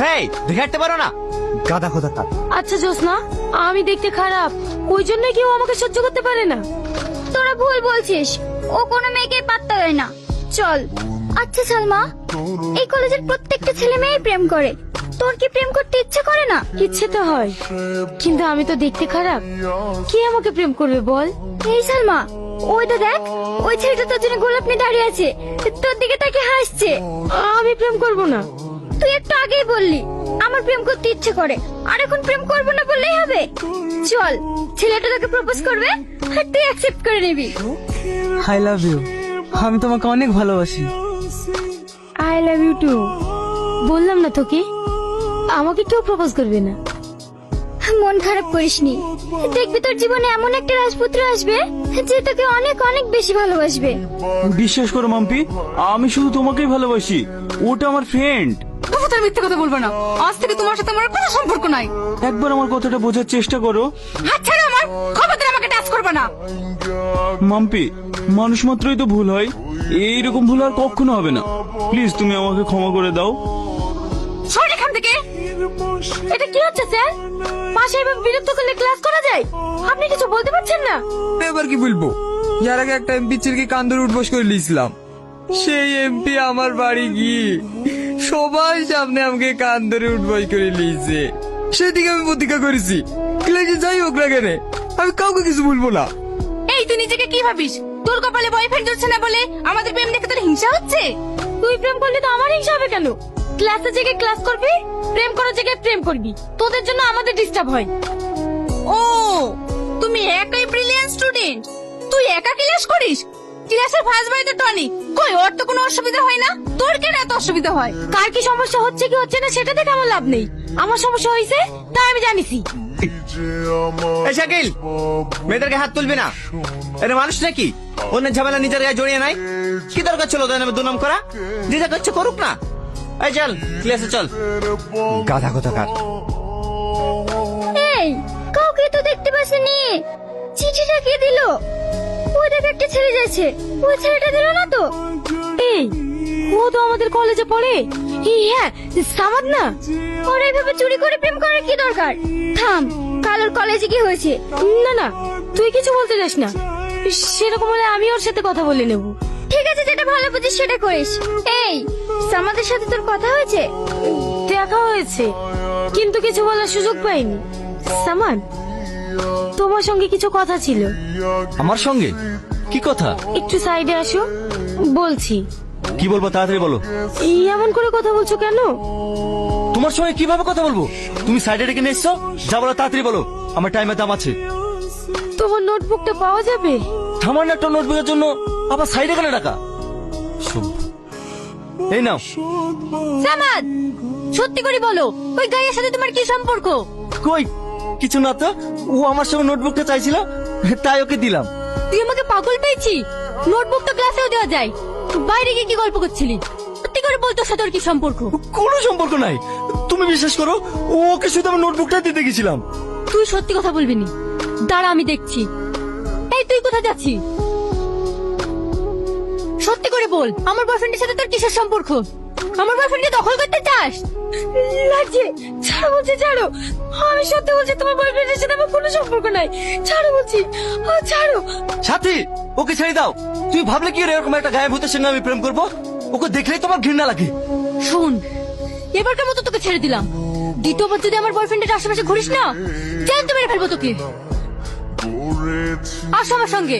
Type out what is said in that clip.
হেই, দেখে হাঁটতে পারো না? গাদা খোদা কার। আচ্ছা জোসনা, আমি দেখতে খারাপ, ওই জন্য কেউ আমাকে সহ্য করতে পারে না। তোরা ভুল বলছিস, ও কোনো মেয়েকে পাত্তা দেয় না। চল। আচ্ছা সালমা, এই কলেজের প্রত্যেকটা ছেলে মেয়ে প্রেম করে, তোর কি প্রেম করতে ইচ্ছে করে না? ইচ্ছে তো হয়, কিন্তু আমি তো দেখতে খারাপ, কে আমাকে প্রেম করবে বল? এই সালমা, ওইটা দেখ, ওই ছেলেটা তোর জন্য গোলাপ নিয়ে দাঁড়িয়ে আছে, তোর দিকে তাকে হাসছে। আমি প্রেম করব না। তুই একটু আগেই বললি আমার প্রেম করতে ইচ্ছে করে, আর এখন প্রেম করবো না বললেই হবে? চল, ছেলেটা তোকে প্রপোজ করবে আর তুই অ্যাকসেপ্ট করে নিবি। আই লাভ ইউ, আমি তোমাকে অনেক ভালোবাসি। I love you too. বললাম না তোকে, আমাকে কেউ প্রপোজ করবে না। মন খারাপ করিসনি, দেখবি তোর জীবনে এমন একটা রাজপুত্র আসবে যে তোকে অনেক অনেক বেশি ভালোবাসবে। বিশ্বাস করো মাম্পি, আমি শুধু তোমাকেই ভালোবাসি, ওটা আমার ফ্রেন্ড। তোর মিথ্যে কথা বলবো না, আজ থেকে তোমার সাথে আমার কোনো সম্পর্ক নাই। একবার আমার কথাটা বোঝার চেষ্টা করো। হাত ছাড়ো আমার, খবরদার আমাকে টাচ করবে না। মাম্পি, মানুষ মাত্রই তো ভুল হয়, এইরকম ভুল আর কখনো হবে না। প্লিজ তুমি আমাকে ক্ষমা করে দাও। সর এখান থেকে। এটা কি হচ্ছে স্যার? পাশে এভাবে বিরক্ত করলে ক্লাস করা যায়? আপনি কিছু বলতে পারছেন না? এবার কি বলবো? যার আগে একটা এমপি ছেলেকে কান ধরে উঠবস করে লিখলাম, সেই এমপি আমার বাড়ি গিয়ে সবাই সামনে আমাকে কান ধরে উঠবস করে লিখছে। সেদিকে আমি প্রতিজ্ঞা করেছি, ক্লাসে যাই হোক না কেন আমি কাউকে কিছু বলবো না। এই তুই নিজেকে কি ভাবিস? তোর কপালে বয়ফ্রেন্ড হচ্ছে না বলে আমাদের প্রেম দেখে তোর হিংসা হচ্ছে? তুই প্রেম করলে তো আমার হিংসা হবে কেন? ক্লাসে জেগে ক্লাস করবি, প্রেম করার জায়গায় প্রেম করবি, তোদের জন্য আমাদের ডিস্টার্ব হয়। ও, তুমি একাই ব্রিলিয়ান্ট স্টুডেন্ট, তুই একা ক্লাস করিস? ক্লাসের ফার্স্ট বয় তো টনি, কই ওর তো কোনো অসুবিধা হয় না, তোর কেন এত অসুবিধা হয়? কার কি সমস্যা হচ্ছে কি হচ্ছে না সেটা দেখে আমার লাভ নেই। আমার সমস্যা হয়েছে তা আমি জানিছি। এই শাকিল, মেয়েদেরকে হাত তুলবি না। এটা মানুষ নাকি? অন্যের ঝামেলা নিজের গায়ে জড়িয়ে নাই। কি দরকার ছিল ওদের নামে দুনাম করা? যে যা করছে করুক না। এই চল, ক্লাসে চল। গাধা কোথা কার। এই, কাউকে তো দেখতে পাসনি, চিঠিটা কে দিল? ওই দেখ একটা ছেলে যাচ্ছে, ওই ছেলেটা দিল না তো? এই, ও তো আমাদের কলেজে পড়ে। হ্যাঁ, সামাদ না? ওর এইভাবে চুরি করে প্রেম করার কি দরকার? থাম, কাল ওর কলেজে কি হয়েছে? না না, তুই কিছু বলতে যাস না। সেরকম হলে আমি ওর সাথে কথা বলে নেব। ঠিক আছে, যেটা ভালো বুঝিস সেটা করিস। এই, সামাদের সাথে তোর কথা হয়েছে? দেখা হয়েছে, কিন্তু কিছু বলার সুযোগ পাইনি। সামাদ, তোমার সঙ্গে কিছু কথা ছিল। আমার সঙ্গে কি কথা? একটু সাইডে আসো, বলছি। কি বলবো তাড়াতাড়ি বলো। এই এমন করে কথা বলছো কেন? তোমার সঙ্গে কিভাবে কথা বলবো? তুমি সাইডে ডেকে নিয়ে এসছো, যা বলো তাড়াতাড়ি বলো, আমার টাইমে দাম আছে। তোমার নোটবুকটা পাওয়া যাবে? সামান্য একটা নোটবুকের জন্য আবার সাইডে কেন ডাকা? এই নাও। সামাদ, সত্যি করে বলো, ওই গায়ের সাথে তোমার কি সম্পর্ক? কই কিছু না তো, ও আমার সঙ্গে নোটবুকটা চাইছিল, তাই ওকে দিলাম। তুই আমাকে পাগল পেয়েছি? নোটবুক তো ক্লাসেও দেওয়া যায়, বাইরে গিয়ে কি গল্প করছিলি? সত্যি করে বল, তোর সাথে ওর কি সম্পর্ক? কোনো সম্পর্ক নাই, তুমি বিশ্বাস করো, ওকে শুধু আমার নোটবুকটা দিতে গেছিলাম। তুই সত্যি কথা বলবি নি? দাঁড়া আমি দেখছি। এই তুই কোথায় যাচ্ছি? সত্যি করে বল, আমার বয়ফ্রেন্ডের সাথে তোর কিসের সম্পর্ক? আমার বয়ফ্রেন্ডকে দখল করতে চাস? লাগছে, ছাড়ো বলছি, ছাড়ো। আমি সত্যি বলছি, তোমার বয়ফ্রেন্ডের সাথে আমার কোনো সম্পর্ক নাই। ছাড়ো বলছি, ছাড়ো। সাথী, ওকে ছেড়ে দাও। তুই ভাবলে কি ওর এরকম একটা গায়েব ভূতের সঙ্গে আমি প্রেম করবো? ওকে দেখলেই তোমার ঘৃণা লাগে। শোন, এবারকার মতো তোকে ছেড়ে দিলাম, দ্বিতীয়বার যদি আমার বয়ফ্রেন্ডের আশেপাশে ঘুরিস না, জ্যান্ত মেরে ফেলবো তোকে। আসো আমার সঙ্গে।